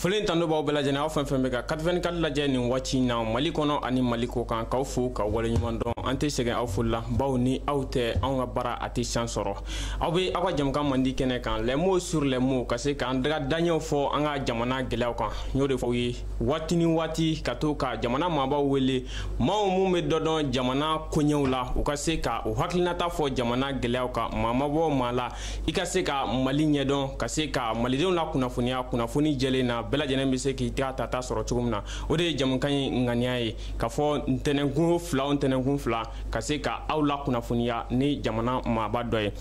Folen tando baw bela jena aw fɛn bɛ ka 84 lajɛ nin waati na Mali kɔnɔ ani Mali ko kan k'aw fo ka wale ɲuman dɔn an tɛ sɛgɛn aw fola baw ni aw tɛ an ka bara a tɛ chance sɔrɔ aw bɛ aw ka jamukan mandi kɛnɛ kan les mots sur les mots ka se k'an daga daɲɛw fɔ an ka jamana gɛlɛyaw kan y'o de fɔ aw ye waati ni waati ka to ka jamana maabaw wele maaw mun bɛ dɔ dɔn jamana koɲɛw la u ka se ka u hakilinata fɔ jamana gɛlɛyaw kan maa ma bɔ maa la i ka se ka Mali ɲɛdɔn ka se ka malidenw la kunnafoniya kunnafoni jɛlen na bɛɛ lajɛlen bɛ se k'i ta sɔrɔ cogo min na o de ye jamukan in ŋaniya ye ka fɔ ntɛnɛnkun fila ka se ka aw la kunnafoniya ni jamana maaba dɔ ye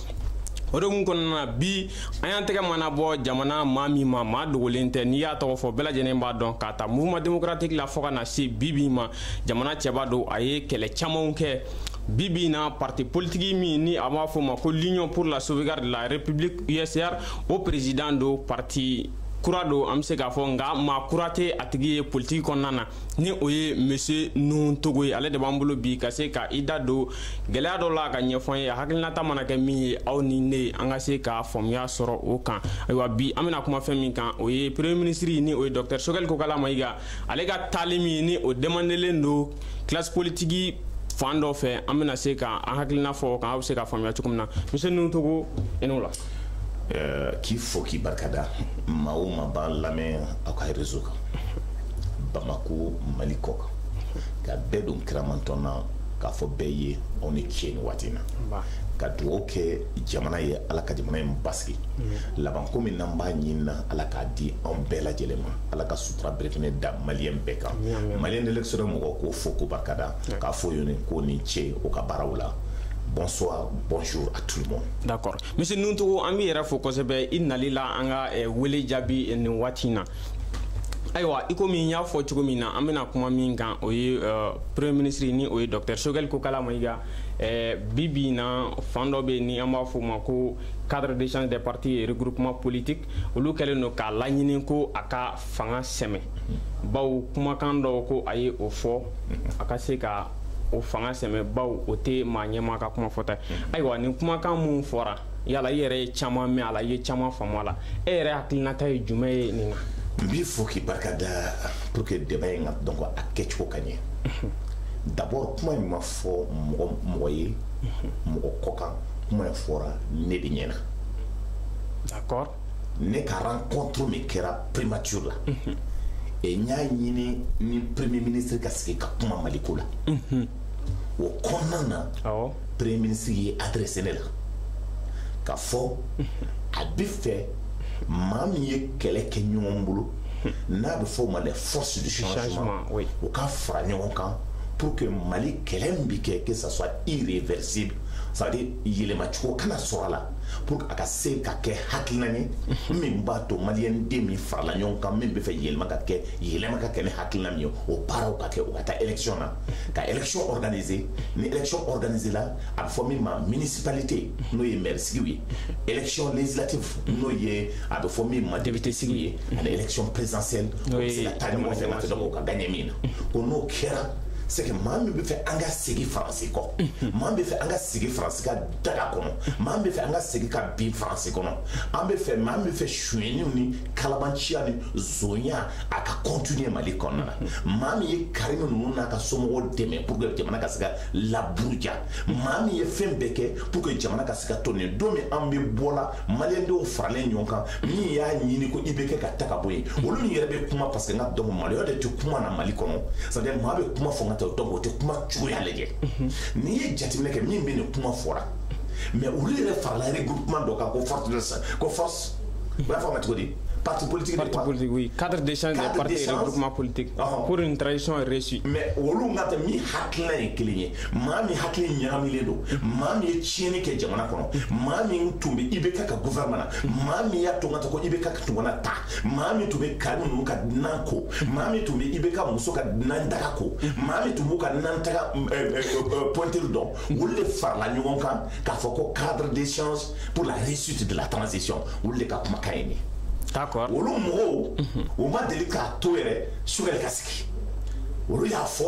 o de kun kɔnɔna na bi an y'an tɛgɛ mana bɔ jamana maa min ma maa dogolen tɛ n'i y'a tɔgɔ fɔ bɛɛ lajɛlen b'a dɔn k'a ta mouvement démocratique la fɔ ka na se bi ma jamana cɛba don a ye kɛlɛ camanw kɛ bibi na parti politique min ni a b'a fɔ ma ko l'Union pour la sauvegarde de la République USR o président do parti kura do an bɛ se k'a fɔ nka maa kura tɛ a tigi ye politique kɔnɔna na ni o ye monsieur Nuhu Togo ye ale de b'an bolo bi ka se ka i da don gɛlɛya dɔ la ka ɲɛfɔ ye hakilinata mana kɛ min ye aw ni ne an ka se ka faamuya sɔrɔ o kan ayiwa bi an bɛna kuma fɛn min kan o ye premier ministre ni o ye docteur Choguel Kokala Mayiga ale ka taali min ni o demandelen do classe politique fan dɔ fɛ an bɛna se ka an hakilina fɔ kan aw bɛ se ka faamuya cogo min na monsieur Nuhu Togo i n'o la. K'i fo k'i barikada maa o maa b'an lamɛn aw ka réseau kan Bamako Mali kɔ kan ka bɛɛ don kiramantɔn na k'a fɔ bɛɛ ye aw ni ce ni waati in na ka dugawu kɛ jamana ye ala ka jamana in basigi laban ko min n'an b'a ɲini na ala k'a di anw bɛɛ lajɛlen ma ala ka sutura berefɛnɛ da maliyɛn bɛɛ kan maliyɛn élection mɔgɔ k'o fo k'o barikada k'a fɔ yen ko ni ce o ka baaraw la. Bonsoir, bonjour à tout le monde. D'accord. Monsieur Nuhu Togo, an b'i yɛrɛ fo kosɛbɛ i nali la an ka wele jaabi nin waati in na. Ayiwa i komi n y'a fɔ cogo min na an bɛna kuma min kan o ye premier ministre ni o ye docteur Choguel Kokala Mayiga bi na fan dɔ bɛ yen ni an b'a fɔ o ma ko cadre d'échange des partis et regroupement politique olu kɛlen don k'a laɲini ko a ka fanga sɛmɛ bawo kumakan dɔw ko a ye o fɔ a ka se ka o fanga sɛmɛ baw o tɛ maa ɲɛmaa ka kuma fɔta ayiwa nin kumakan mun fɔra yala i yɛrɛ ye caman mɛn a la i ye caman faamu a la e yɛrɛ hakilinata ye jumɛn ye nin na. n b'i fo k'i barikada pour que débat in ka dɔn ko a kɛcogo ka ɲɛ d'abord kuma in ma fɔ mɔgɔ ye mɔgɔ kɔ kan kuma in fɔra ne de ɲɛna d'accord ne ka rencontre min kɛra primature la et n y'a ɲini ni premier ministre ka sigi ka kuma Mali ko la o kɔnɔna na premier ministre ye adressé ne la ka fɔ a bɛ fɛ maa min ye kɛlɛ kɛ ɲɔgɔn bolo n'a bɛ fɔ o ma les forces du changement o ka fara ɲɔgɔn kan pour que Mali kɛlɛ min bɛ kɛ que ça soit irréversible c'est-à-dire yɛlɛmacogo kana sɔrɔ a la pour a ka se ka kɛ hakilina ye min b'a to maliyɛn den min farala ɲɔgɔn kan min bɛ fɛ yɛlɛma ka kɛ ni hakilina min ye o baaraw ka kɛ o ka taa élection na ka élection organiser ni élection organiser la a bɛ fɔ min ma municipalité n'o ye maire sigiw ye élection législative n'o ye a bɛ fɔ min ma député sigiw ye ani élection présidentielle o bɛ se ka taa ɲɔgɔn fɛ ka dɔn o ka gagner min na ko n'o kɛra c'est que maa min bɛ fɛ an ka segin faransi kɔ maa min bɛ fɛ an ka segin faransi ka daga kɔnɔ maa min bɛ fɛ an ka segin ka bin faransi kɔnɔ an bɛ fɛ maa min bɛ fɛ suyɛniw ni kalabanciya ni zonya a ka continuer Mali kɔnɔna na maa min ye Karimi ninnu n'a ka somɔgɔw dɛmɛ pour que jamana ka se ka laburuja maa min ye fɛn bɛɛ kɛ pour que jamana ka se ka to nin don min an bɛ bɔla maliyɛndenw faralen ɲɔgɔn kan min y'a ɲini ko i bɛ kɛ ka ta ka bɔ yen olu min yɛrɛ bɛ kuma parce que n ka dɔn maliyɛnw de tɛ kuma na Mali kɔnɔ c'est-à-dire maa bɛ kuma fɔ n ka donc o tɛ kuma cogoya lajɛ n'i ye jateminɛ kɛ min bɛ nin kuma fɔra mais olu yɛrɛ farala regroupement dɔ kan ko force u b'a fɔ a ma cogo di parti politique oui cadre d'échange des partis et regroupement politique pour une transition réussie mais olu ka tɛ min hakilina ye kelen ye maa min hakili ɲagamilen don maa min ye tiɲɛni kɛ jamana kɔnɔ maa min tun bɛ IBK ka gouvernement na maa min y'a to n ka ko IBK ka tun kana ta maa min tun bɛ Karimi ninnu ka nan ko maa min tun bɛ IBK muso ka nan daga ko maa min tun b'u ka nan taga pointer dɔn olu de farala ɲɔgɔn kan k'a fɔ ko cadre d'échange pour la réussite de la transition olu de ka kumakan ye nin d'accord olu mɔgɔw u ma deli k'a to yɛrɛ Choguel ka sigi olu y'a fɔ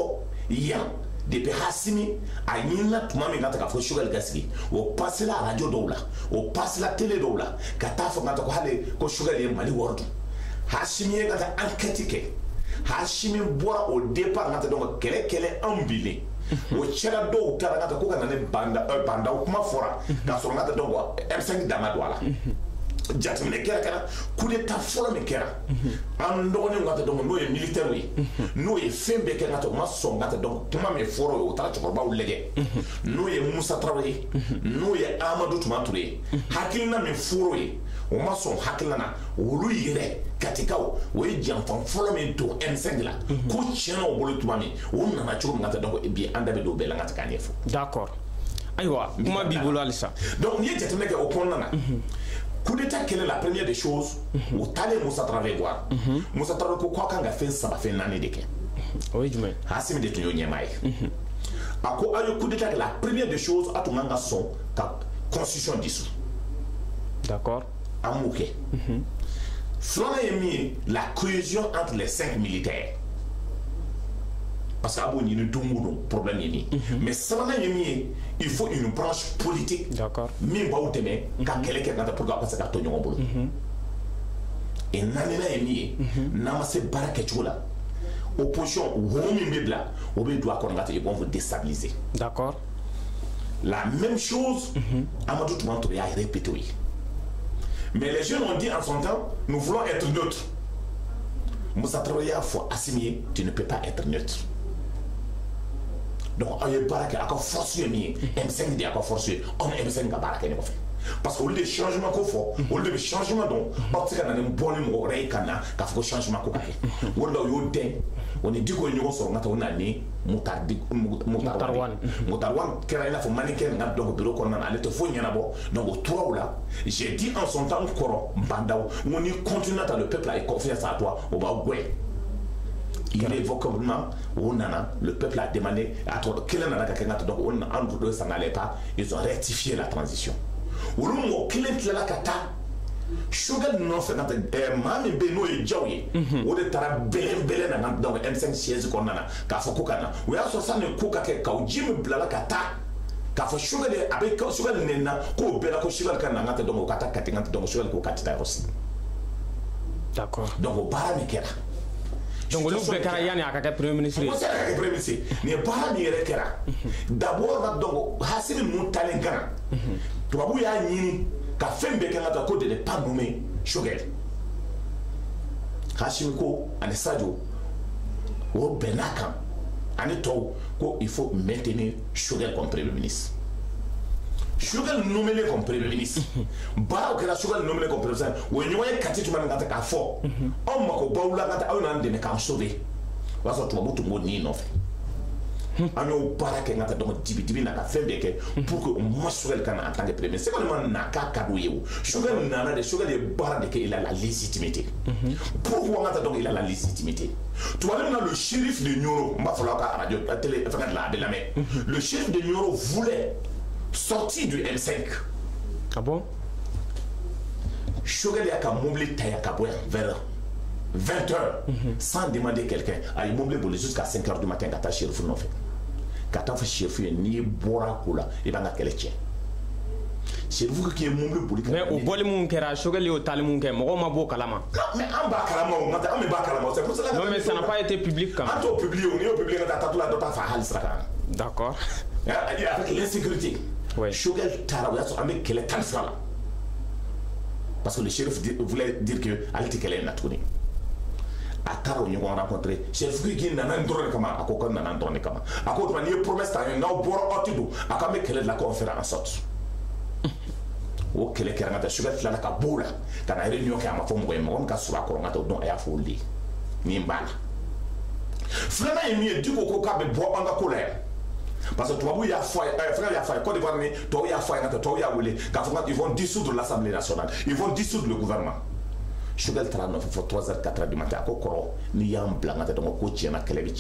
yan depuis Hasimi a ɲinina tuma min ka ta k'a fɔ Choguel ka sigi o pasila radio dɔw la o pasila télé dɔw la ka taa fɔ ka ta ko hali ko Choguel ye Mali wari dun Hashimi ye ngata enquête ke Hashimi bora au départ ngata donc kele ambile o chera do tara ngata ko kana ne banda kuma fora ka so ngata donc M5 dama douala jatimine kera coup d'état folo me kera an ndogone ngata donc no ye militaire wi no ye fembe ke ngata ma so ngata donc tuma me foro o tara chokor ba ulege no ye Moussa Traoré no ye Amadou Touré hakilna me foro ye o ma son hakilna na olu yere katika o ye janfan folo me to M5 la ko tiena o bolo tuma me o nana choko ngata donc bi andabe do bela ngata kanefo d'accord aywa kuma bi bolo alisa donc ni jatimine ke o ponna na coup d'état, quelle est la première des choses où t'allais Moussa Traoré voir Moussa Traoré quoi quand il a fait ça va faire une année de quai oui du moins Hassim de Tunyo Nyamaï à quoi a eu coup d'état la première des choses à tout le monde son constitution dissous d'accord à Mouké Flora a mis la cohésion entre les 5 militaires parce qu'il y a un problème. Mais ça il faut une branche politique. D'accord. Mais pas où t'aimer, quand quelqu'un a pour parce que tu as boulot. Et nanina emi, namase barakechola. Opposition ou homi bibla, obi doit connaître et vont vous déstabiliser. D'accord. La même chose, Amadou Touré a répété. Mais les jeunes ont dit en son temps, nous voulons être neutres. Moussa Traoré a faut assigner, tu ne peux pas être neutre. Donc, il y a des barraques à forcer, M5 dit à forcer, on M5 à barraque. Parce que les changements qu'on fait, au lieu de changements dont on sait qu'on a un bon numéro, qu'on fait changement qu'on fait. On est dit qu'on est sur notre année, Moutarwan, qui a fait mannequin dans le bureau qu'on a allé te fournir d'abord. Donc, au 3 là, j'ai dit en son temps, Bandao, on y continue à le peuple a confiance à toi, au bas, ouais. Irrévocablement, le peuple a demandé à donc entre eux ça n'allait pas, ils ont rectifié la transition. Sugar non fait mami beno e jawi o de tara bele na donc M5 siège qu'on a ka fo kokana we aso sa ne koka ke ka ujimi blala kata ka fo sugar de avec sugar nena ko bela ko sugar kana ngata donc kata katinga donc sugar ko katita aussi. D'accord. Donc au bara mi kera. Donc le Bekara yani akaka premier ministre. Comment ça akaka premier ministre? Ne bara mi kera. D'abord donc Hassim Moutalen Gana. Tubabu ya nyini ka fembe ke ngata ko de pas nommé Sugar. Hashim ko ane Sadio o Benaka ane to ko il faut maintenir Sugar comme premier ministre. Sugar nommé comme premier ministre. Bara que la Sugar nommé comme premier ministre. Ou ñu way kati tuma ngata ka fo. On mako bawla ngata awu nan de me ka sauver. Waso to mutu ngo ni no fe. Ano bara que ngata donc dibi na ka fembe ke pour que moi Sugar kana en tant que premier ministre. C'est comme na ka kadu yewu. Sugar nana de Sugar de bara de que il a la légitimité. Pourquoi ngata donc il a la légitimité? Tu vois même le shérif de Nioro, m'a fallu ka radio télé enfin la de la mer. Le shérif de Nioro voulait sorti du M5. Ah bon? Sugar a moblé Tayakaboya vers 20h sans demander quelqu'un. A moblé jusqu'à 5h du matin. Kata Chérif non fait. Kata fait Chérif ni Bora Kula. Et ben à quel tien. Chérif qui est moblé pour lui. Mais au bol mon kera Sugar au tal mon kera. Moi ma beau kalama. Non mais en bas kalama on m'a mais bas kalama. C'est pour ça. Non mais ça n'a pas été public quand même. Quand on publie on est publié dans ta dota Fahal Saka. D'accord. Avec l'insécurité. Ouais. Sugar Tarawa avec quelle est parce que le shérif voulait dire que Alti qu'elle est naturelle. À Taro, nous avons rencontré chef qui n'a pas drôle comme à quoi n'a pas drôle comme à quoi on a une promesse à un bord autour à quand même quelle est la conférence au quelle est la Sugar la Kabola quand a réunion qui a ma forme on a sur la couronne donc il a folie ni mbala. Flana est mieux du coup qu'on a boire en colère. Parce que toi, il y a frère, il y a frère, Côte d'Ivoire, toi, il y a frère, toi, il y a Wele, ils vont dissoudre l'Assemblée nationale, ils vont dissoudre le gouvernement. Sugar Trano, il faut 3h, 4h du matin, à Kokoro, il y a un blanc, donc, coach, il y a un Kelebi,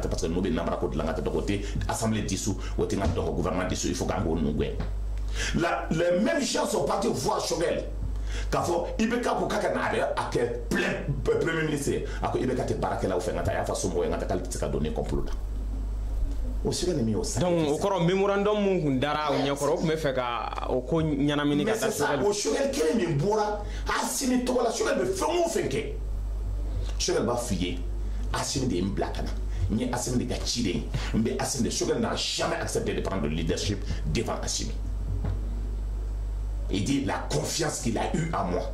parce que nous, nous n'avons pas de langue de côté, Assemblée dissous, ou le gouvernement dissous, il faut qu'on nous gagne. Les mêmes gens sont partis voir Sugar. Quand il y a plein de premier ministre, il y a des barraques là où il y a des façons où il y a des données complot. o Choguel mi o sa donc o koro memorandum mun dara o nyakoro me fe ka o ko nyana mini ka Choguel o Choguel kele mi bora asimi to la Choguel be fengo fenke Choguel ba fiye asimi de mblakana ni asimi de gachide mbe asimi de Choguel n'a jamais accepté de prendre le leadership devant Assimi. Il dit la confiance qu'il a eue à moi.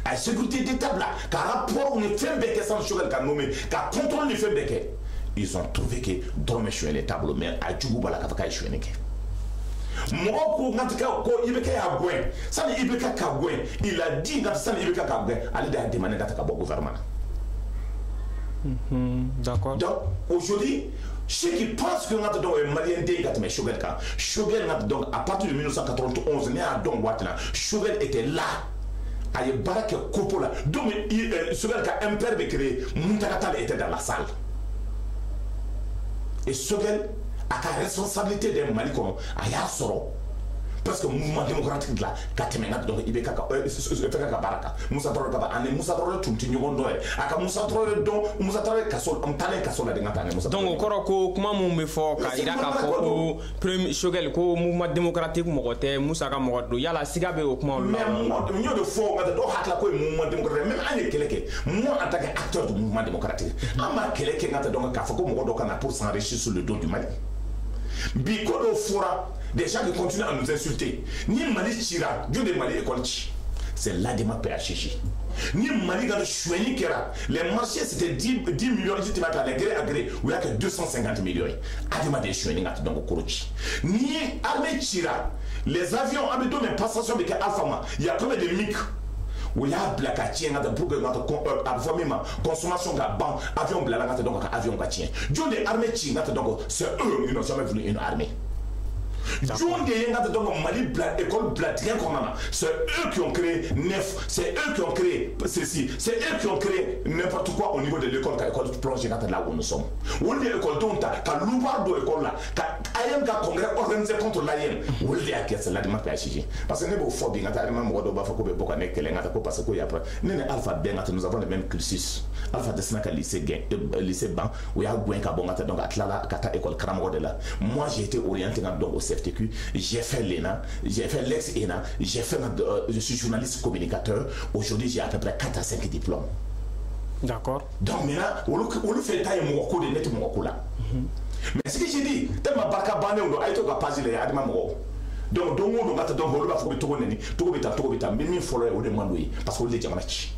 À la sécurité d'État, car rapport on est fait avec sans Choguel qu'a nommé, car contrôle le fait avec. Ils ont trouvé que Dorme Choué les tableaux, mais à Djougouba la Kafaka Choué. Moi, pour Natka, Ibeka Agouin, ça n'est Ibeka Kagouin, il a dit dans ça Ibeka Kagouin, allez demander d'attaquer le gouvernement. D'accord. Donc, aujourd'hui, ceux qui pensent que nous avons un Malien dégaté, Choguel, donc à partir de 1991, Choguel était là. Il y a Barak Kopola. Donc, Choguel a un père de créer, Moutakatal était dans la salle. Et Choguel a la responsabilité des Malikons à Yassoro. Parce que le mouvement démocratique là, donc il y a Baraka, Moussa Traoré, Moussa Traoré, Moussa Traoré, Moussa Traoré, donc, comment me faut Choguel, mouvement démocratique, Moussa Morodou, Yala Sigabe au comment mais mieux de fort, mouvement démocratique, même moi en tant qu'acteur du mouvement démocratique, Ama Keleke n'a donc qu'à faire pour s'enrichir sur le dos du Mali. Bikodo Fora, des gens qui continuent à nous insulter. Ni Mali Chira, Dieu de Mali école. C'est l'ADEMA PHJ. Ni Mali dans le Choueni Kera. Les marchés c'était 10 millions, ils étaient à gré à gré, où il n'y a que 250 millions. ADEMA de Choueni donc au Kourouchi. Ni armée Chira, les avions, abido, mais passation avec Alphama, il y a combien de MIC? Où il y a Blakatien, pour que notre consommation de banque, avion Blakatien, donc avion Katien. Dieu de armée China, donc c'est eux, ils n'ont jamais voulu une armée. John de donc Mali école Blatien comme c'est eux qui ont créé Nef, c'est eux qui ont créé ceci, c'est eux qui ont créé n'importe quoi au niveau de l'école l'école plongée là où nous sommes. On dit école donc ta loupardo école là, ayam ka congrès organisé contre l'ayem. On dit à qui c'est la demande PHJ. Parce que nous faut bien ngata même modo ba fa ko be boka nek le ngata ko parce que après nene alpha ben ngata nous avons le même cursus. Alpha de snaka lycée lycée ban où ya gwen ka bon ngata donc atlala kata école Kramgo de là. Moi j'ai été orienté donc au CFTQ, j'ai fait l'ENA, j'ai fait l'ex-ENA, j'ai fait je suis journaliste communicateur. Aujourd'hui, j'ai à peu près 4 à 5 diplômes. D'accord. Donc maintenant, on le fait taille mon coup de net mon coup là. Mais ce que j'ai dit, tellement barka bané on a été capable de adma mo. Donc on va donc on va faire tout bita mais il faut le demander parce que le diamanachi.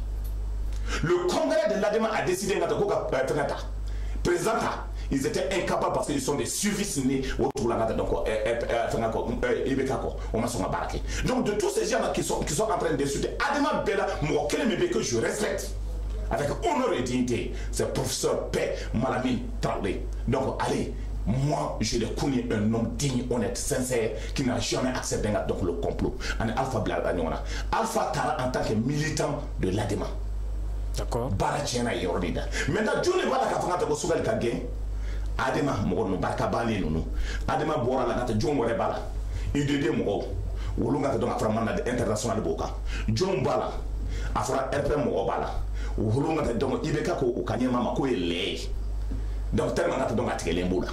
Le congrès de l'ADEMA a décidé de faire président. Ils étaient incapables parce qu'ils sont des services nés autour de la donc donc de tous ces gens là qui sont en train d'insulter Adema Bella Mokeleme que je respecte avec honneur et dignité, c'est professeur P. Malamine Traoré. Donc allez, moi je le connais un homme digne, honnête, sincère, qui n'a jamais accepté donc le complot. Alpha Alpha Tara en tant que militant de l'ADEMA. D'accord. Barachena Yorodida. Maintenant, Dieu ne va pas faire Sougal Kagé. Adema Moron, Barkabali, nous. Adema Bora, la gata, John Morebala. Il de Moro. Wulunga donc a Framanda international Boka. John Bala. Afra RP Morobala. Wulunga donc Ibeka ko Kanyama Mako ele. Donc tellement donc à Telemboula.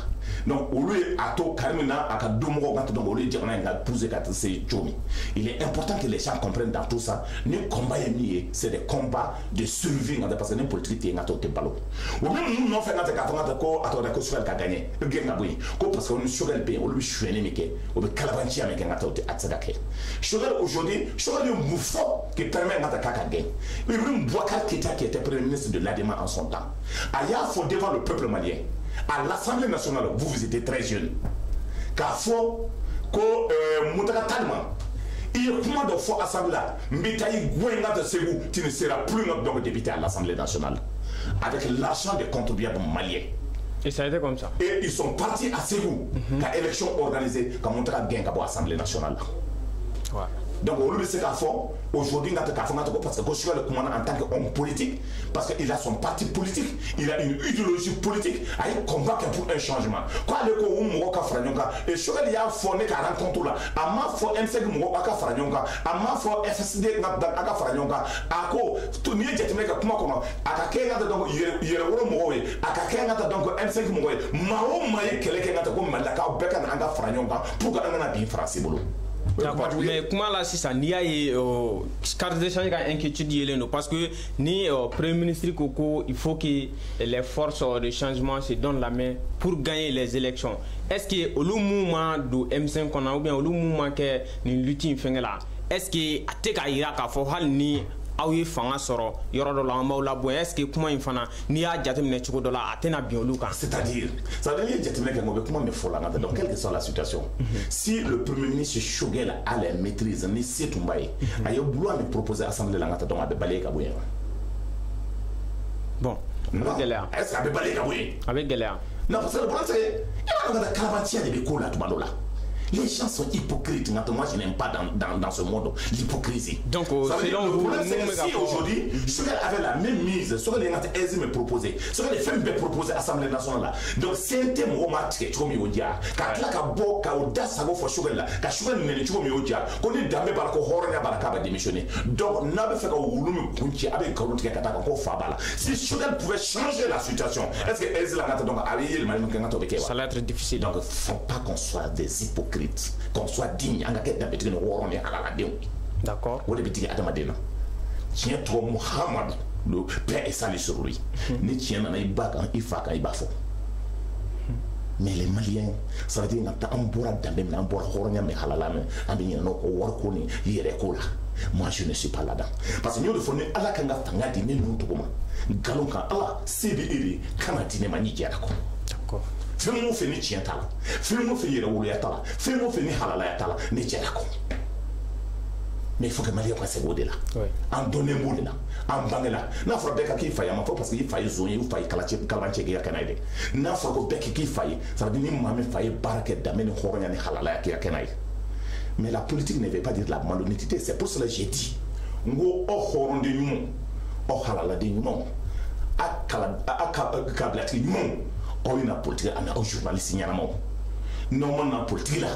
Donc au lieu à to Karimina à Kadomo donc au lieu de dire on a posé c'est Jomi. Il est important que les gens comprennent dans tout ça. Nos combats c'est des combats de survie parce que les politiques est ngato tebalo. Ou même nous non fait ngata ka ko atona ko Choguel ka gagner. Genga boy. Ko parce que on Choguel pe on lui chuene meke. On be kalavanchi avec ngata atsaka. Choguel aujourd'hui, Choguel est moufo qui permet ngata ka gagner. Ibrahim Boubacar Keïta qui était premier ministre de l'ADEMA en son temps. Aya faut devant le peuple malien. À l'Assemblée nationale, vous étiez très jeune. Car faut que Moutaka Talman, il y a comment de fois Assemblée là, tu ne seras plus notre député à l'Assemblée nationale. Avec l'argent des contribuables maliens. Et ça a été comme ça. Et ils sont partis à Ségou, qu'à élection organisée, quand Moutaka gagne à l'Assemblée nationale. Ouais. Donc on le sait qu'à fond aujourd'hui parce que Choguel le commandant en tant qu'homme politique, parce qu'il a son parti politique, il a une idéologie politique, il combat pour un changement. Quoi le ko mo ka franyonga et Choguel y a fondé 40 rencontre là, ama fo M5 mo ka franyonga, ama fo FSD ka franyonga, ako to ni jetime ka kuma kono aka kenga donc yere woro mo we aka kenga donc M5 mo we mawo maye kele kenga ko malaka beka na anga franyonga pour que na bi français bolo. D'accord, mais comment là si ça n'y a carte d'échange a inquiétude parce que ni Premier ministre Koko il faut que les forces de changement se donnent la main pour gagner les élections. Est-ce que au mouvement de M5 qu'on a ou bien au mouvement que ni lutte fait là est-ce que ateka ira ka fo hal ni awi fanga soro yoro do la mawla bo est-ce que comment il fana ni ya jatemne chiko do la atena bien luka c'est-à-dire ça veut dire jatemne que ngobe comment me faut la donc quelle que soit la situation si le premier ministre Choguel a la maîtrise ni Setumbaye ayo bouloir me proposer assemblée la ngata donc abe balé ka boyen bon avec galère est-ce que abe balé ka boyen avec galère non parce que le problème c'est il y a un calabatia de l'école là tout là. Les gens sont hypocrites. Moi, je n'aime pas dans ce monde l'hypocrisie. Donc, selon vous, si aujourd'hui, Choguel avait la même mise sur les Aizé me proposer, sur les femmes me proposer à l'Assemblée nationale. Donc, c'est un thème romantique. Tu vois, il y a audace à faire Choguel là. Quand Choguel n'est pas là, qu'on est damé par le Hornia Baraka démissionner. Donc, n'a pas fait qu'au Wouloum Kunti avec Kolotti Kataka Fabala. Si Choguel pouvait changer la situation, est-ce que Aizé l'a donc arrivé le Malin Kangato Beke? Ça va être difficile. Donc, il ne faut pas qu'on soit des hypocrites. Qu'on soit digne, d'accord. Ou les petits Adamadena. Tiens, toi, Mohamed, le père est salé sur lui. Ni tient dans les bacs, il faut qu'il bafo. Mais les Maliens, ça veut dire que tu as un bourra d'amem, un bourra hornia, mais halalame, un bien no workoni, yerekola. Moi, je ne suis pas là-dedans. Parce que nous, le fond, Allah Kanga Tanga dîner, nous, tout le monde. Galonka, Allah, CBI, Kanadine, Mani, Yarako. D'accord. Fais-moi faire ni tien tala, fais-moi faire yere wulu ya tala, fais-moi faire ni halala ya tala, ni djerako. Mais il faut que Mali passe au delà. En donner mot là, en bangue là. N'a pas de qui faille, mais parce qu'il faille zoner, il faille calabanche qui a canadé. N'a pas de qui faille, ça veut dire que maman faille barque d'amener hornia ni halala qui a canadé. Mais la politique ne veut pas dire la malhonnêteté, c'est pour cela que j'ai dit. Ngo horon de nous, oh halala de nous, a kablati nous. On a politique, on a un journaliste, non, on a politique là.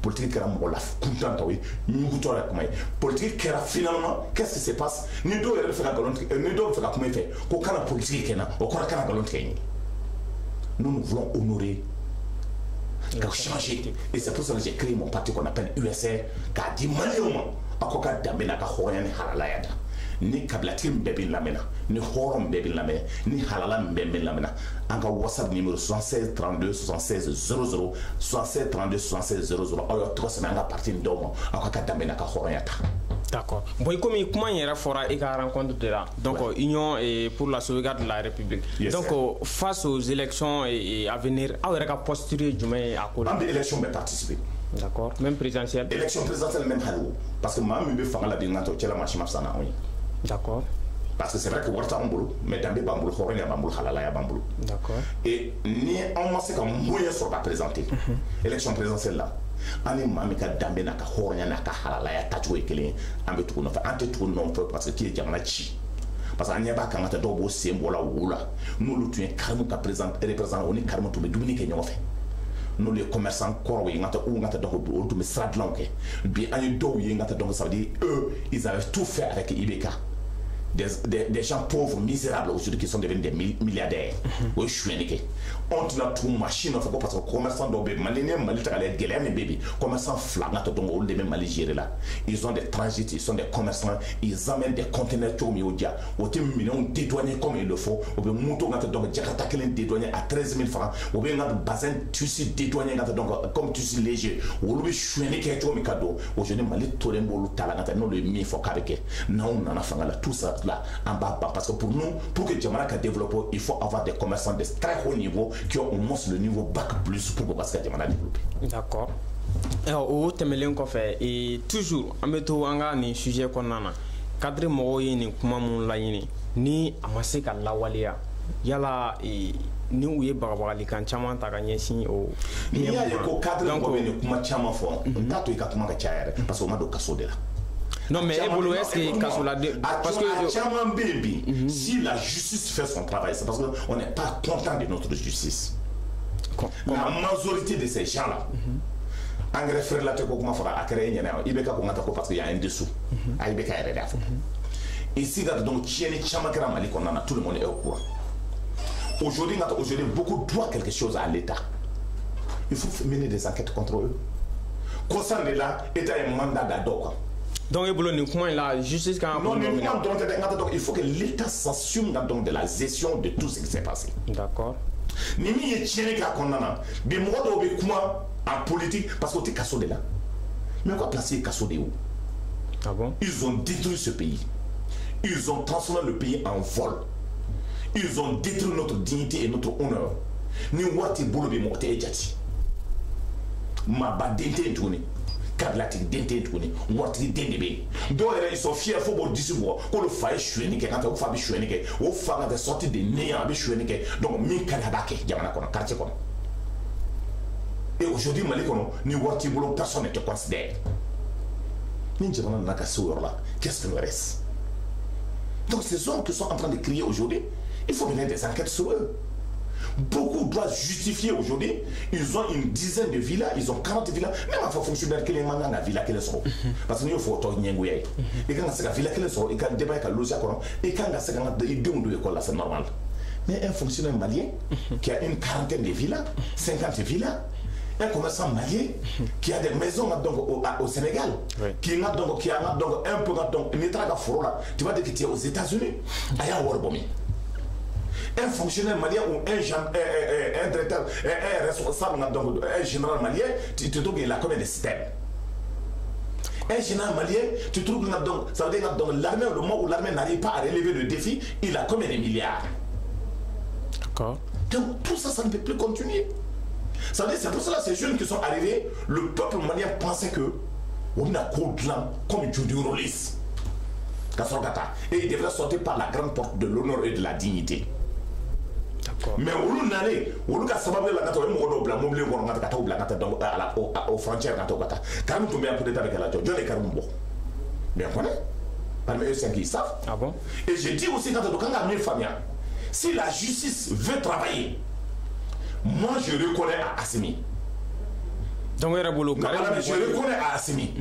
Politique qui est la contente, oui. Nous goûtons la commune. Politique qui est finalement, qu'est-ce qui se passe? Nous devons faire la galante, nous devons faire la commune fait. Qu'aucun politique qui est là, aucun galante. Nous voulons honorer, changer. Et c'est pour ça que j'ai créé mon parti qu'on appelle USR, qui a dit malheureusement, à quoi qu'à d'amener à Horian et Halalayada. Ni kablatim bebin lamena, ni horom bebin lamena, ni halalam bebin lamena. Anga WhatsApp numéro 76 32 76 00 76 32 76 00. Oyo to se anga parti ndomo akaka damena ka horonyata. D'accord. Bon, comment il y a fora et qu'à rencontre de là. Donc, Union et pour la sauvegarde de la République. Yes, donc, face aux élections à venir, à y a postuler du mai à quoi? Dans l'élection, mais participer. D'accord. Même présidentielle. Élection présidentielle, même halou. Parce que moi, je vais faire la dénomination, tu as la machine à oui. D'accord. Parce que c'est vrai que Warta Bambolo, mais dans les Bambolo, il y a Bambolo, Halala, Bambolo. D'accord. Et ni on sait qu'un moyen sera présenté. Élection présidentielle là. Ani mamika dambe na ka hornya na ka halala ya tatu ekele ambe tukuno fa ante tukuno fa parce que qui est jamana chi parce que anya ba kan ta dobo sembola wula nous le tuen karmu ka représente on est karmu to be dumini ke nyofe nous les commerçants corps yi ngata ou ngata donc o to me stradlanke bi ani do yi ngata donc ça veut dire eux ils avaient tout fait avec IBK. Des gens pauvres, misérables aujourd'hui qui sont devenus des milliardaires. Oui, je suis indiqué. On a tout machine, parce que les commerçants d'Obé, les commerçants flagrants, ils ont des transits, ils sont des commerçants, ils amènent des conteneurs au Miodia, au millions dédouanés comme il le faut, au mouton, donc Jakarta dédouané à 13 000 francs, au bazin tissu dédouané comme tissu léger, au loup, je suis indiqué, aujourd'hui, Mali, tout le monde, non, le mi faut qu'avec non, on en a fait tout ça. Là, en bas, parce que pour nous, pour que Djamana a développé, il faut avoir des commerçants de très haut niveau qui ont au moins le niveau bac plus pour que Djamana développe. D'accord. Alors, au Temelin Kofé, et toujours, en mettant un sujet qu'on a, cadre Moye ni Kumamun Laini, ni Amaseka Lawalia, Yala et ni où est Barbara quand Chaman Taganyesi au. Il y a le cadre Moye ni Kumachaman fort, Tato et Katumaka Chayre, parce qu'on m'a de Kassodela. Non, mais est-ce que parce que si la justice fait son travail, c'est parce qu'on n'est pas content de notre justice. La majorité de ces gens-là, engrais frère la teko kuma fara akere nyana ibeka ko ngata ko parce qu'il y a un dessous ibeka est là. Ici donc tieni chama kra Mali qu'on a tout le monde est au courant. Aujourd'hui beaucoup doit quelque chose à l'État. Il faut mener des enquêtes contre eux. Concernant là, l'État a un mandat d'ado. Donc la justice non, donc il faut que l'État s'assume donc de la gestion de tout ce qui s'est passé. D'accord. Nimi est tieni ka konana bi mo do be kuma en politique parce que tu es cassé de là. Mais quoi placer cassé de où? Ah bon? Ils ont détruit ce pays. Ils ont transformé le pays en vol. Ils ont détruit notre dignité et notre honneur. Ni wati bolo be morte ejati. Ma ba dente tourné. Kadlati dente tourné. Wati dente be. Donc ils sont fiers faut bon d'ici quoi. Ko le faille chueni ke quand on fa bi chueni ke. O fa ga sorti de néant bi chueni ke. Donc mi kadaba ke jamana kono quartier kono. Et aujourd'hui, ni wati bolo personne ne te considère. Qu'est-ce qui nous reste? Donc ces hommes qui sont en train de crier aujourd'hui, il faut mener des enquêtes sur eux. Beaucoup doivent justifier aujourd'hui. Ils ont une dizaine de villas, ils ont 40 villas. Même un fonctionnaire qui les manda la villa qui les sont. Parce que nous faut toi nyengouye. Et quand c'est la villa qui les sont, et quand débat avec loger et quand c'est quand de école là c'est normal. Mais un fonctionnaire malien qui a une quarantaine de villas, 50 villas. Un commerçant malien qui a des maisons donc, au Sénégal, oui. qui a donc un peu tu vas dire que tu es aux États-Unis, un fonctionnaire malien ou un directeur, un responsable, un général malien, tu trouves qu'il a combien de systèmes? Un général malien, tu trouves que ça veut dire que l'armée, au moment où l'armée n'arrive pas à relever le défi, il a combien de milliards? D'accord. Donc tout ça, ça ne peut plus continuer. C'est pour cela que ces jeunes qui sont arrivés, le peuple malien pensait que on a comme du rôliste. Et il devrait sortir par la grande porte de l'honneur et de la dignité. Mais aux frontières, quand on tombe un peu avec la John et Karumbo. Mais on connaît. Parmi eux, c'est qui savent. Ah bon? Et j'ai dit aussi quand on a mis famille, si la justice veut travailler, moi je reconnais à Assimi. Donc, je reconnais à Assimi.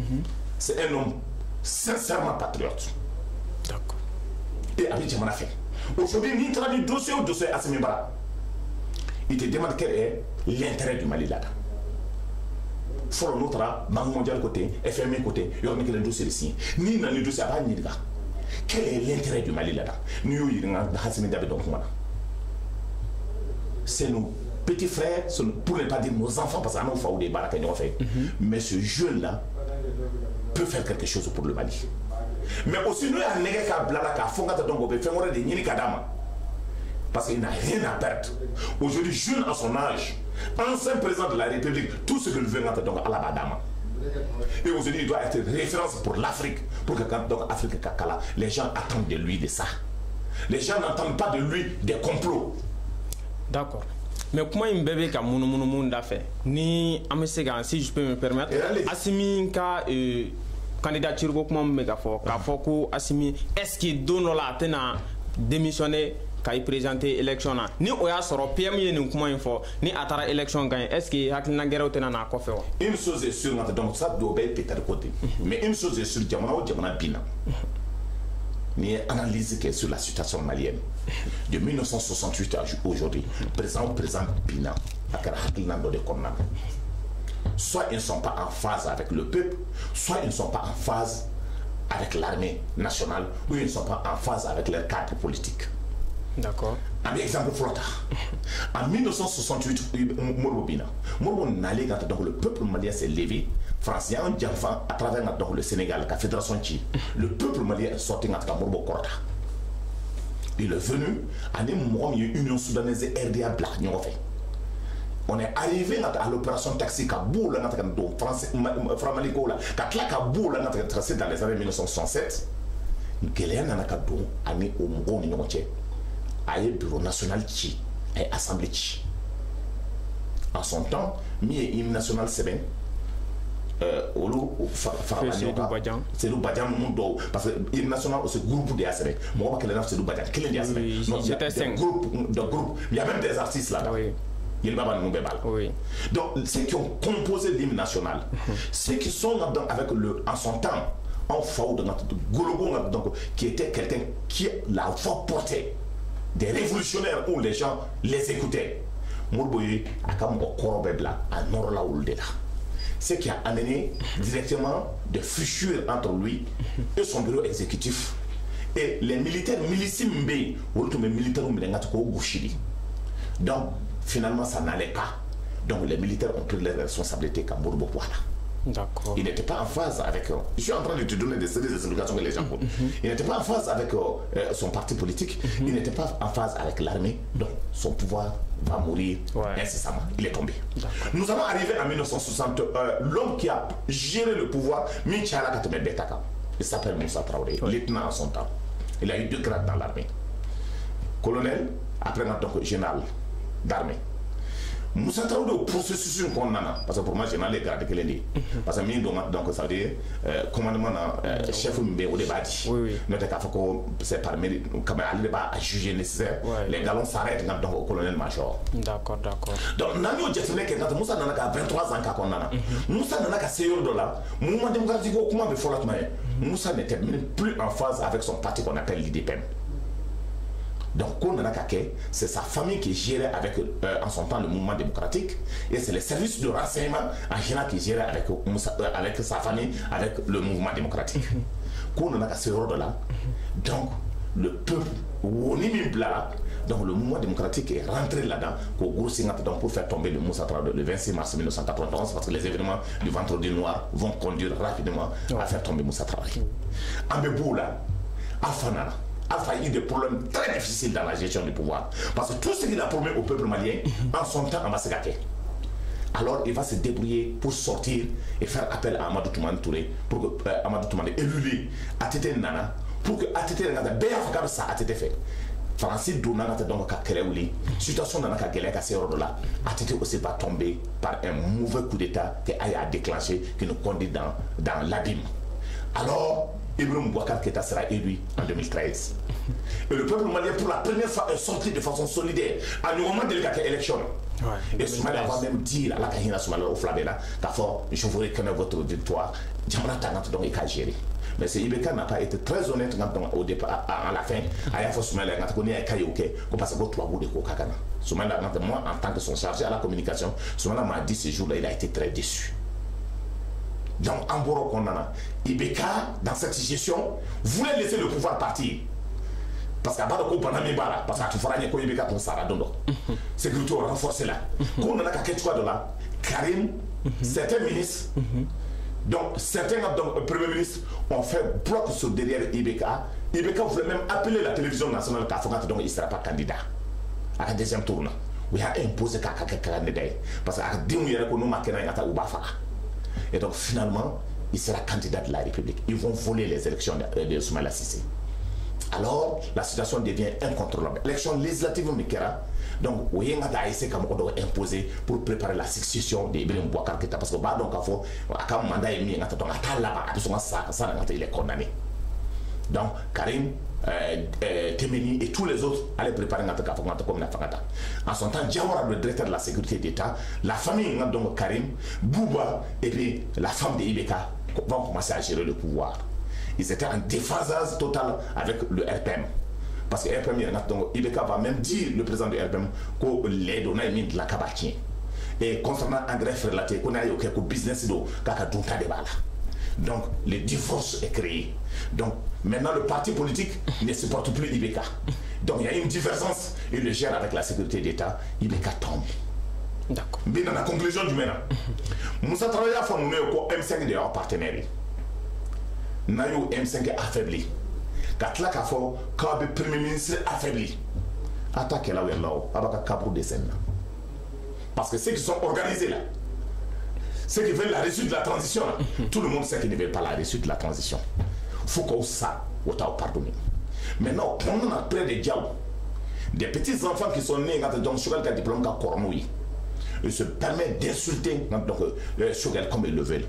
C'est un homme sincèrement patriote. D'accord. Et Abidjan m'a fait. Aujourd'hui, ni traduit dossier au dossier Assimi Bara. Il te demande quel est l'intérêt du Mali là-bas. Faut notre Banque mondiale côté, FMI côté, il y a un dossier ici. Ni dans le dossier à Nidga. Quel est l'intérêt du Mali là-bas? Nous, il y a un Assimi Dabé donc voilà. C'est nous. Petits frères, pour ne pas dire nos enfants, parce qu'on fait des baraques, mais ce jeune-là peut faire quelque chose pour le Mali. Mais aussi, nous, on parce qu'il n'a rien à perdre. Aujourd'hui, jeune à son âge, ancien président de la République, tout ce qu'il veut, donc à la Badama. Et aujourd'hui, il doit être référence pour l'Afrique, pour que quand donc Afrique Kakala, les gens attendent de lui de ça. Les gens n'attendent pas de lui des complots. D'accord. Mais comment il bébé qui a mon fait ni amesega si je peux me permettre Assimi ka candidature ko comment me ka foko Assimi est-ce qu'il donne la tena démissionner ka présenter élection na ni oya soro PM ni comment info ni atara élection gagne est-ce que hakina gero tena na ko fe une chose est sûre donc ça doit être peut-être côté mais une chose est sûre jamana bina ni analyse qui est sur la situation malienne de 1968 à aujourd'hui, président Bina, soit ils ne sont pas en phase avec le peuple, soit ils ne sont pas en phase avec l'armée nationale, ou ils ne sont pas en phase avec leur cadre politique. D'accord. Un exemple flotta. En 1968, Morbo Bina, donc le peuple malien s'est levé. France, il y a un enfant à travers donc, le Sénégal, la Fédération Chi. Le peuple malien est sorti de Morbo Korta. Il est venu à l'Union soudanaise et RDA Black. On est arrivé à l'opération Taxi Kaboul, France Maliko, Kaboul, tracé dans les années 1967. Guéléan n'a qu'à don, année au Mougon, à bureau national Chi, et assemblée Chi. En son temps, il y a une nationale Seben. c'est le Badian Mundo parce que l'hymne national c'est groupe de ACB. Moi que c'est le Badian qui est groupe, il y a même des artistes là. Il va nous bébaler. Donc ceux qui ont composé l'hymne national, ceux qui sont là-dedans avec en son temps en faute de notre Gologo donc qui était quelqu'un qui la voix portée des révolutionnaires où les gens les écoutaient. Mourboui a comme Korobebla à Norla Ouldela. Ce qui a amené directement des fissures entre lui et son bureau exécutif. Et les militaires Milissimbe, ou tous les militaires Gouchili. Donc, finalement, ça n'allait pas. Donc, les militaires ont pris les responsabilités comme Bourbo. Voilà. D'accord. Il n'était pas en phase avec. Je suis en train de te donner des explications que les gens font. Il n'était pas en phase avec son parti politique. Il n'était pas en phase avec l'armée. Donc, son pouvoir va mourir incessamment. Il est tombé. Nous allons arriver en 1960. L'homme qui a géré le pouvoir, Minchala Kateme Betaka, il s'appelle Moussa Traoré, lieutenant en son temps. Il a eu 2 grades dans l'armée. Colonel, après donc général d'armée. Moussa Traoré au processus qu'on a, parce que pour moi, j'ai les grades que les parce que donc ça veut dire commandement chef au débat. Notre cas, c'est par mérite, quand même, aller à juger nécessaire. Les galons s'arrêtent donc au colonel-major. D'accord. Donc, Nano Jetine, quand Moussa n'a qu'à 23 ans qu'on a, Moussa n'a qu'à 6 $, mouvement démocratique, comment il faut la Moussa n'était même plus en phase avec son parti qu'on appelle l'IDPM. Donc, c'est sa famille qui gérait avec, en son temps le mouvement démocratique et c'est les services de renseignement en général qui géraient avec sa famille, avec le mouvement démocratique. Donc, le peuple, donc le mouvement démocratique est rentré là-dedans pour faire tomber le Moussa Traoré le 26 mars 1991 parce que les événements du vendredi noir vont conduire rapidement à faire tomber Moussa Traoré. Ambeboula, Afanana, a failli des problèmes très difficiles dans la gestion du pouvoir. Parce que tout ce qu'il a promis au peuple malien, en son temps, on va se gâter. Alors il va se débrouiller pour sortir et faire appel à Amadou Toumane Touré, pour que Amadou Toumane élue Atete Nana, pour que Atete Nana, bien ça a été fait. Francis Douna donc à Kéléouli, situation dans la Gélèque à ces là, Atete aussi va tomber par un mauvais coup d'État qui a déclenché, qui nous conduit dans l'abîme. Alors, Ibrahim Boubacar Keïta sera élu en 2013. Et le peuple malien, pour la première fois, est sorti de façon solidaire à un moment de l'élection. Et Soumaïla va même dire à la Kahina Soumaïla au Flavela, d'abord, je vous reconnais votre victoire. Jamra Tangat donc est géré. Mais ce Ibeka n'a pas été très honnête au départ, à la fin. À la fois Soumaïla n'a pas connu un Kayoke, qu'on passe à votre bout de Kokakana. Soumaïla, moi, en tant que son chargé à la communication, Soumaïla m'a dit ce jour-là, il a été très déçu. Donc, en Boro Kondana, Ibeka, dans cette gestion, voulait laisser le pouvoir partir. Parce qu'à bas de Kopanamibara, parce que tu feras un Ibeka ton Saradondo. C'est plutôt renforcé là. Quand on a quelque chose de là, Karim, certains ministres, donc certains premiers ministres ont fait bloc sur derrière Ibeka. Ibeka voulait même appeler la télévision nationale Kafogat, donc il ne sera pas candidat à la deuxième tour. Il a imposé candidat. Parce qu'à 10 mois, il y a un Ubafa. Et donc finalement, il sera candidat de la République. Ils vont voler les élections de Soumaïla Cissé. Alors, la situation devient incontrôlable. Élection législative Mikera, donc, oui, on a essayé de imposer pour préparer la succession de Ibrahim Boubacar Keïta. Parce que, donc, à un mandat est mis, il est condamné. Donc, Karim, Temeni et tous les autres allaient préparer notre comme la Fagata. En son temps, Diawara, le directeur de la sécurité d'État, la famille, donc Karim, Bouba et puis la femme de Ibeka vont commencer à gérer le pouvoir. Ils étaient en déphasage total avec le RPM. Parce que RPM, donc Ibeka va même dire, le président du RPM, que les données mis de la cabatien. Et concernant André Frelaté, qu'on a eu quelques business d'eau, kaka dunta de bala. Donc, le divorce est créé. Donc, maintenant, le parti politique ne supporte plus Ibeka. Donc, il y a une divergence. Il le gère avec la sécurité d'État. Ibeka tombe. D'accord. Mais dans la conclusion du maintenant, Moussa Traoré a formé un M5 de leurs partenaires. Nayo M5 affaibli. Katla Kafo, Kabe Premier ministre affaibli. Attaquez là où il y a là-haut. Abaka Kabou descend. Parce que ceux qui sont organisés là, ceux qui veulent la réussite de la transition, là, tout le monde sait qu'ils ne veulent pas la réussite de la transition. Il faut qu'on ça, on t'a pardonné. Maintenant, on a près des diables, des petits enfants qui sont nés dans Chogal diplôme à Cornouille. Ils se permettent d'insulter Chogal comme ils le veulent.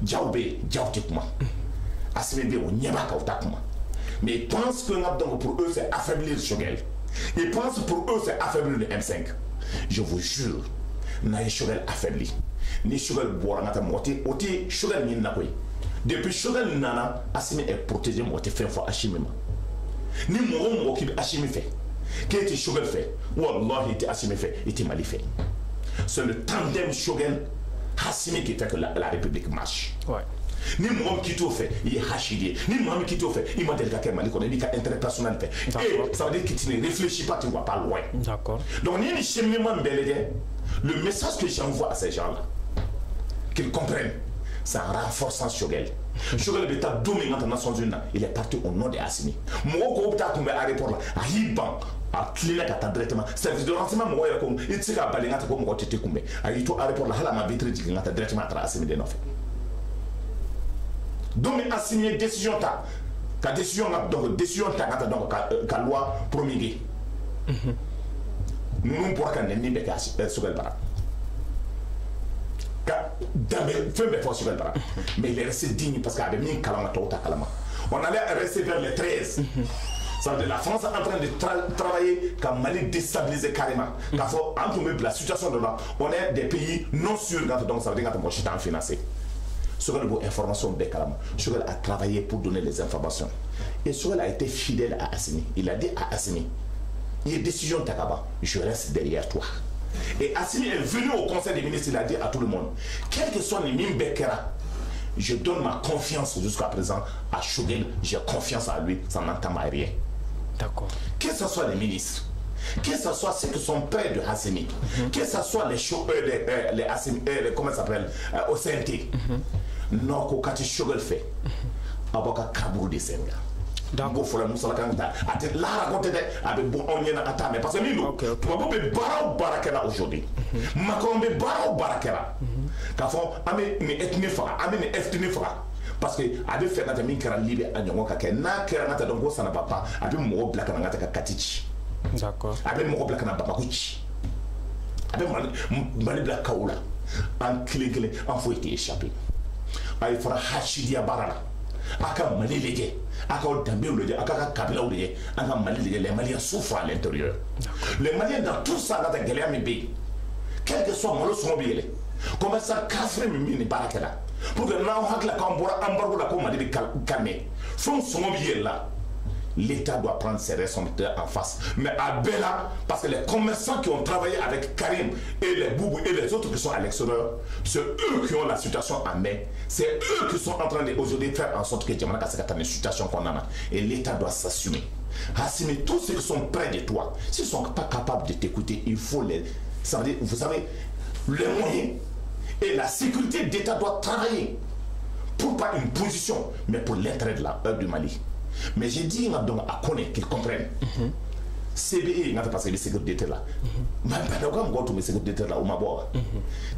Djaoube, Djaoutikuma. Assimi on Nyaba Kautakuma. Mais ils pensent que pour eux c'est affaiblir Choguel. Ils pensent pour eux c'est affaiblir le M5. Je vous jure, n'a Choguel affaibli. Ni Choguel Boranata Moti, Oti Choguel Ninakoy. Depuis Choguel Nana, Assimi est protégé, moi, fait fois Hachimima. Ni mon qui Hachimi fait. Qui était Choguel fait. Wallah, il était Hachimi fait, il était Mali fait. C'est le tandem Choguel Hassimi qui fait que la République marche. Ouais. Ni moi qui t'ai fait, il est hachidé. Ni moi qui t'ai fait, il m'a dit que Mali connaît, il dit qu'intérêt personnel fait. Et ça veut dire que tu ne réfléchis pas, tu ne vas pas loin. D'accord. Donc, il y a un cheminement belge. Le message que j'envoie à ces gens-là, qu'ils comprennent, c'est en renforçant Choguel. Choguel est à dominant dans Nations Unies, il est parti au nom de Assimi. Moi, quand je suis à l'aéroport, à Hiban, à Clinac, à directement, service de renseignement, moi, il tire à Balingata comme moi, tu te combes. À Ito, à l'aéroport, là, ma vitre, tu as directement à Assimi de Nofé. Donc, Assimi, décision, ta décision, donc, décision, ta loi promulguée. Nous ne pouvons pas nous dire que Choguel Bara. Mais il est resté digne parce qu'il avait mis un calama. On allait rester vers les 13. Ça veut dire la France est en train de travailler quand Mali déstabiliser carrément. Parce que la situation de là, on est des pays non sûrs. Donc ça veut dire que moi je suis en financé. Choguel a information de Kalama. Choguel a travaillé pour donner les informations. Et Choguel a été fidèle à Assimi. Il a dit à Assimi, il y a une décision Takaba, je reste derrière toi. Et Assimi est venu au conseil des ministres, il a dit à tout le monde, quel que soit les Mimbekera, je donne ma confiance jusqu'à présent à Choguel, j'ai confiance à lui, ça n'entame à rien. D'accord. Que ce soit les ministres, que ce soit ceux qui sont près de Assimi, que ce soit les Assimi, comment ça s'appelle, au CNT, non, quand Choguel fait, Aboka Kabour de Senga. D'accord. Il faut la moussala kangta. Ate la raconter avec bon on y en a mais parce que nous on peut barau barakela aujourd'hui. Macron be barau barakela. Ka fo ame ni ethnie fa, ame ni ethnie fa parce que ade fait na min kara libe anyongo ka ke na kera ngata donc ça na papa ade mo black na ngata ka katichi. D'accord. Ade mo black na papa kuchi. Ade mali black kaula. En clé en faut été échappé. Ay fara hashidia barala. Aka Mali légué, aka Dambé ou légué, aka Kabila ou légué, aka Mali légué, les Maliens souffrent à l'intérieur. Les Maliens dans tout ça, dans la galère, quel que soit mon lot, sont obligés. Comment ça, Kafre Mimi Barakela, pour que nous avons la Cambora, Ambargo, la Comade de calmer. Faut sont obligés là. L'État doit prendre ses responsabilités en face. Mais à Bella, parce que les commerçants qui ont travaillé avec Karim et les Boubou et les autres qui sont à l'extérieur, c'est eux qui ont la situation en main. C'est eux qui sont en train d'aujourd'hui faire en sorte que Djamana Kassekata une situation qu'on a. Et l'État doit s'assumer. Assumer tous ceux qui sont près de toi. S'ils ne sont pas capables de t'écouter, il faut les... Ça veut dire, vous savez, les moyens et la sécurité d'État doivent travailler. Pour pas une position, mais pour l'intérêt de du Mali. Mais j'ai dit à connaître qu'ils comprennent. CBE n'a pas passé les sécurités là. Mais pas de mes sécurités là au Mabor.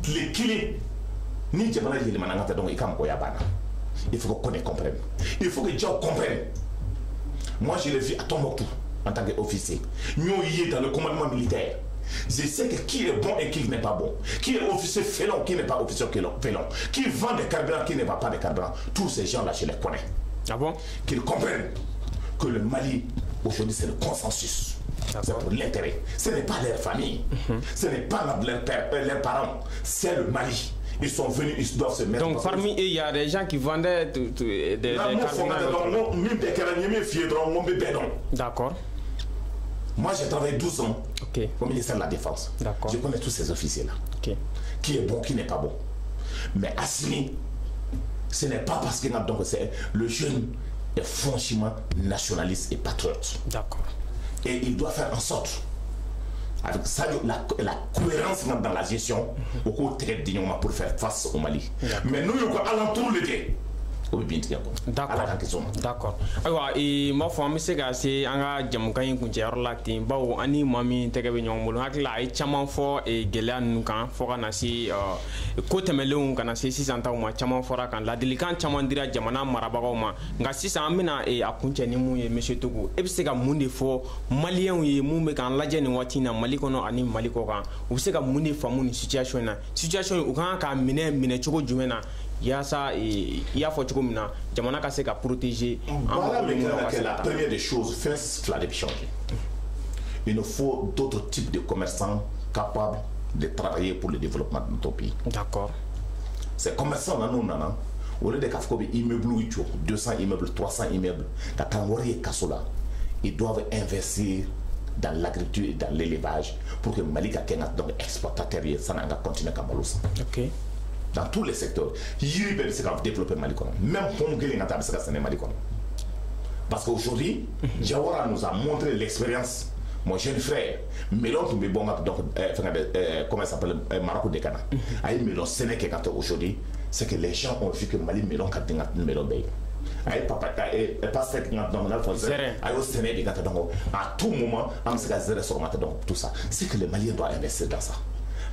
Les kilés, ni Djamana Yéli Manangata donc Ikam Koyabana. Il faut qu'on comprenne. Il faut que les gens comprennent. Moi je l'ai vu à Tombouctou en tant qu'officier. Nous y est dans le commandement militaire. Je sais que qui est bon et qui n'est pas bon. Qui est officier félon, qui n'est pas officier félon. Qui vend des carburants, qui n'est pas des carburants. Tous ces gens là je les connais. Ah bon? Qu'ils comprennent que le Mali, aujourd'hui, c'est le consensus. C'est pour l'intérêt. Ce n'est pas leur famille. Ce n'est pas leurs parents. C'est le Mali. Ils sont venus, ils doivent se mettre. Donc, parmi eux, il y a des gens qui vendaient des D'accord. Moi, j'ai travaillé 12 ans au ministère de la Défense. Je connais tous ces officiers-là. Qui est bon, qui n'est pas bon. Mais Assimi, ce n'est pas parce que le jeune est franchement nationaliste et patriote. D'accord. Et il doit faire en sorte, avec ça, la cohérence dans la gestion, au côté dignement pour faire face au Mali. Mais nous, nous allons tout le dire. D'accord. Ayiwa m'a fɔ an bɛ se ka se an ka jamukan in kuncɛyɔrɔ la ten bawo an ni maa min tɛgɛ bɛ ɲɔgɔn bolo hakili la a ye caman fɔ gɛlɛya ninnu kan fɔ ka na se ko tɛmɛlenw ka na se sisan taw ma caman fɔra kan ladilikan caman dira jamana marabagaw ma nka sisan an bɛna a kuncɛ ni mun ye monsieur Togo e bɛ se ka mun de fɔ maliyɛnw ye mun bɛ k'an lajɛ nin waati in na Mali kɔnɔ ani Mali kɔ kan u bɛ se ka mun de faamu nin situation in na situation in u kan k'a minɛ cogo jumɛn na yasa y'a fɔ cogo min na jamana ka se ka protéger. Voilà maintenant que la première des choses, first fallait changer. Il nous faut d'autres types de commerçants capables de travailler pour le développement de notre pays. D'accord. Ces commerçants là nous nana, au lieu de faire des immeubles 200 immeubles, 300 immeubles, ils doivent investir dans l'agriculture et dans l'élevage pour que Mali donc exportateur ça n'a continuer à Malousa. OK. Dans tous les secteurs, il peut se développer Mali même pour nous Mali. Parce qu'aujourd'hui, Jawara nous a montré l'expérience. Mon jeune frère, Melon qui me bon donc comment ça s'appelle Marco de Cana. Aïe Melon Sénégal aujourd'hui, c'est que les gens ont vu que Mali Melon Katinga Melon Bay. Aïe papa et pasteur qui n'a dans mon Sénégal, aïe au Sénégal donc à tout moment on se gaze sur donc tout ça. C'est que les Maliens doivent investir dans ça.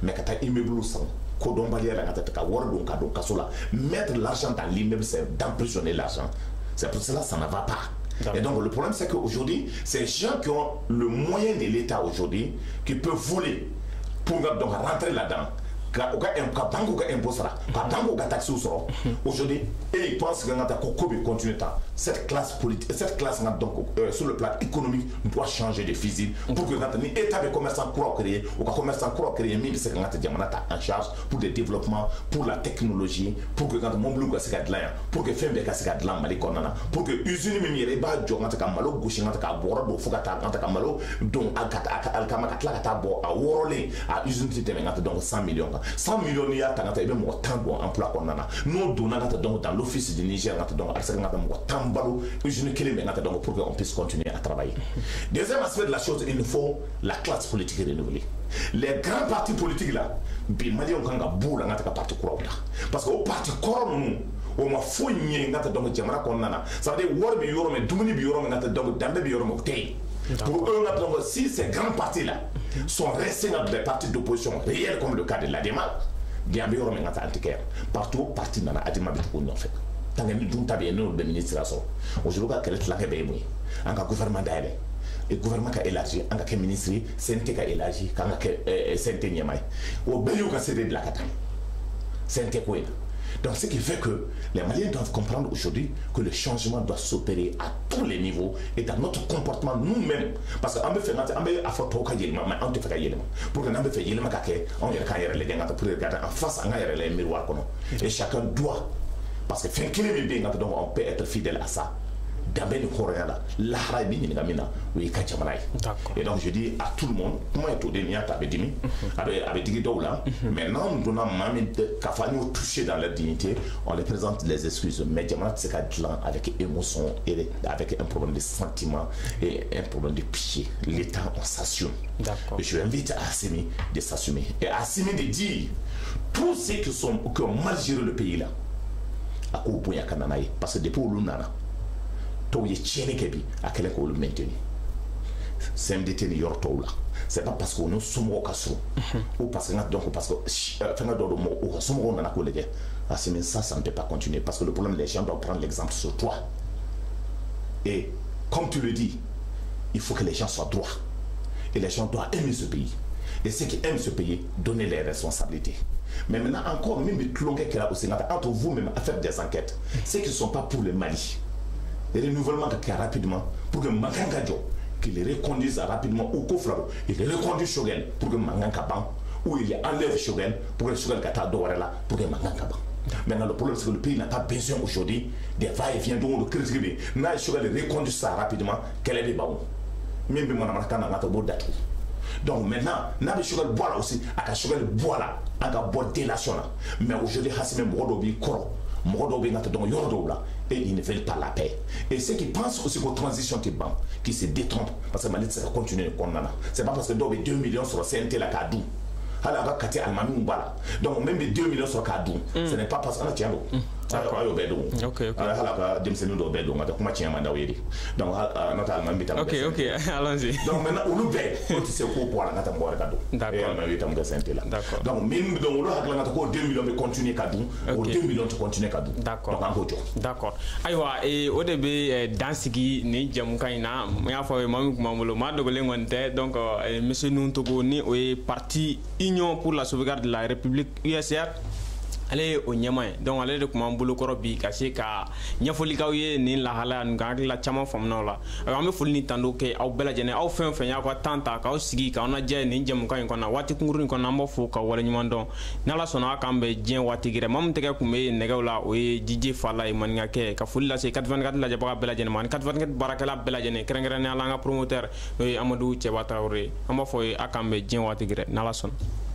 Mais quand tu immeuble sang, Kodon Balia la tête ka wor donc ka kasola, mettre l'argent dans l'immeuble c'est d'emprisonner l'argent. C'est pour cela ça ne va pas. Et donc le problème c'est qu'aujourd'hui, ces gens qui ont le moyen de l'État aujourd'hui, qui peuvent voler pour donc rentrer là-dedans, aujourd'hui, et ils pensent que continuer cette classe politique, cette classe donc sur le plan économique doit changer de fusil pour que l'État de commerçants croient créer ou que commerçants croient créer mais c'est en charge pour le développement, pour la technologie, pour que quand mon bleu c'est de là, pour que Fembe c'est de là Malikonana, pour que usine mimiere ba jongata kamalo gushinga ka boro do fugata kamalo donc alkama katla kata bo a worole a usine titemenga donc 100 millions 100 millions il y a tant de emploi qu'on a nous donnons donc dans l'office du Niger donc pour qu'on puisse continuer à travailler. Deuxième aspect de la chose, il nous faut la classe politique renouvelée. Les grands partis politiques là, parce qu'au parti corps nous on m'a fouillé donc ça veut dire war bi yoro mais dumuni bi yoro donc dambe bi yoro mo tay. Pour eux, si ces grands partis là sont restés dans des partis d'opposition réels comme le cas de l'ADEMA, bien sûr, partout, parti dans l'ADEMA, en fait. Tant que nous avons des ministres, aujourd'hui, il y a un gouvernement d'ailleurs. Le gouvernement a élargi, un ministre, c'est un élargi, c'est un Niamey. Au Béliou, c'est de la Catane. C'est un quoi. Donc, ce qui fait que les Maliens doivent comprendre aujourd'hui que le changement doit s'opérer à tous les niveaux et dans notre comportement nous-mêmes. Parce qu'on peut faire pour que nous fassions pour regarder en face les miroirs. Et chacun doit, parce que on peut être fidèle à ça. Et donc je dis à tout le monde, maintenant nous donnons touché dans leur dignité, on les présente les excuses, mais avec émotion et avec un problème de sentiment et un problème de pied. L'État on s'assume. Je invite Assimi de s'assumer et Assimi de dire tous ceux qui ont mal géré le pays là, parce que depuis l'Unana à quel point le maintenir. C'est un détenu yortoula. C'est pas parce qu'on sommes au casso ou parce que ça ne peut pas continuer parce que le problème les gens doivent prendre l'exemple sur toi. Et comme tu le dis, il faut que les gens soient droits et les gens doivent aimer ce pays. Et ceux qui aiment ce pays, donner les responsabilités. Mais maintenant encore, même entre vous-même à faire des enquêtes, ceux qui ne sont pas pour le Mali. Le renouvellement rapidement pour que Mangangadjo qu'il les reconduise rapidement au Kofrado, il les reconduit Shogun pour que Mangankaban ou il enlève Shogun pour que Shogun Kata Dorela pour que Mangankaban. Maintenant le problème c'est que le pays n'a pas besoin aujourd'hui des va-et-vient dont le critiquer. N'a Shogun reconduit ça rapidement qu'elle est des baons. Même mon amaka n'a pas beau d'être. Donc maintenant, n'a pas Shogun boire aussi à Shogun boire là, à boire délation là. Mais aujourd'hui Hassime Morodobi Koro. Et ils ne veulent pas la paix. Et ceux qui pensent aussi qu'aux transitions qui se détrompent, parce que Mali ça va continuer. C'est pas parce que 2 millions sur le CNT la Kadou. Donc même les 2 millions sur Kadou, ce n'est pas parce qu'on a tiens. Ok, allons-y. Donc maintenant, on nous paie. D'accord. Donc même dans 2 millions de continuer Kadou, 2 millions de continuer Kadou. D'accord. Aïwa, et au début, dans ce qui n'est Jamoukaina, il y a fait donc monsieur Nuntogo ni parti Union pour la sauvegarde de la République USR. ale o ɲɛma ye donc ale de kuma an bolo kɔrɔ bi ka se ka ɲɛfɔlikaw ye nin lahalaya nin kan hakilila caman faamunaw la an bɛ foli ni tando kɛ aw bɛɛ lajɛlen aw fɛn fɛn y'a ka temps ta k'aw sigi k'aw lajɛ nin jɛmukan in kɔnɔ waati kunkuruni kɔnɔ an b'a fɔ ka waleɲuman dɔn n'ala sɔnna a k'an bɛn diɲɛ waati gɛrɛ maa min tɛgɛ kun bɛ nɛgɛw la o ye DJ Fala ye maninkakɛ ka foli lase 84 lajɛbaga bɛɛ lajɛlen ma ani 84 baarakɛla bɛɛ lajɛlen kɛrɛnkɛrɛnnenya la an ka promoteur n'o ye Amadu Cɛba Tarawele an b'a fɔ a k'an bɛn diɲɛ waati gɛrɛ n'ala sɔnna